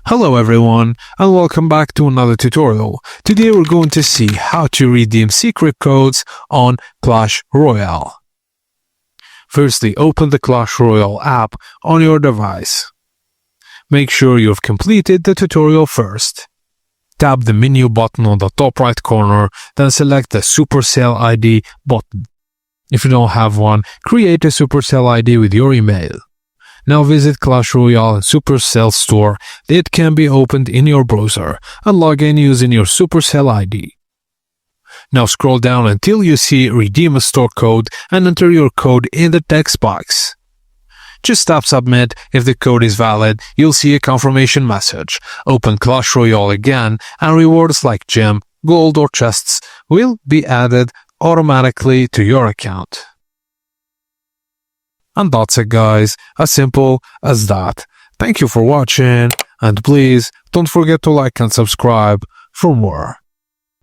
Hello everyone and welcome back to another tutorial. Today we're going to see how to redeem secret codes on Clash Royale. Firstly, open the Clash Royale app on your device. Make sure you've completed the tutorial first. Tap the menu button on the top right corner, then select the Supercell ID button. If you don't have one, create a Supercell ID with your email. Now visit Clash Royale and Supercell store. It can be opened in your browser and log in using your Supercell ID. Now scroll down until you see Redeem a Store Code and enter your code in the text box. Just tap Submit. If the code is valid, you'll see a confirmation message. Open Clash Royale again and rewards like gem, gold or chests will be added automatically to your account. And that's it guys, as simple as that. Thank you for watching and please don't forget to like and subscribe for more.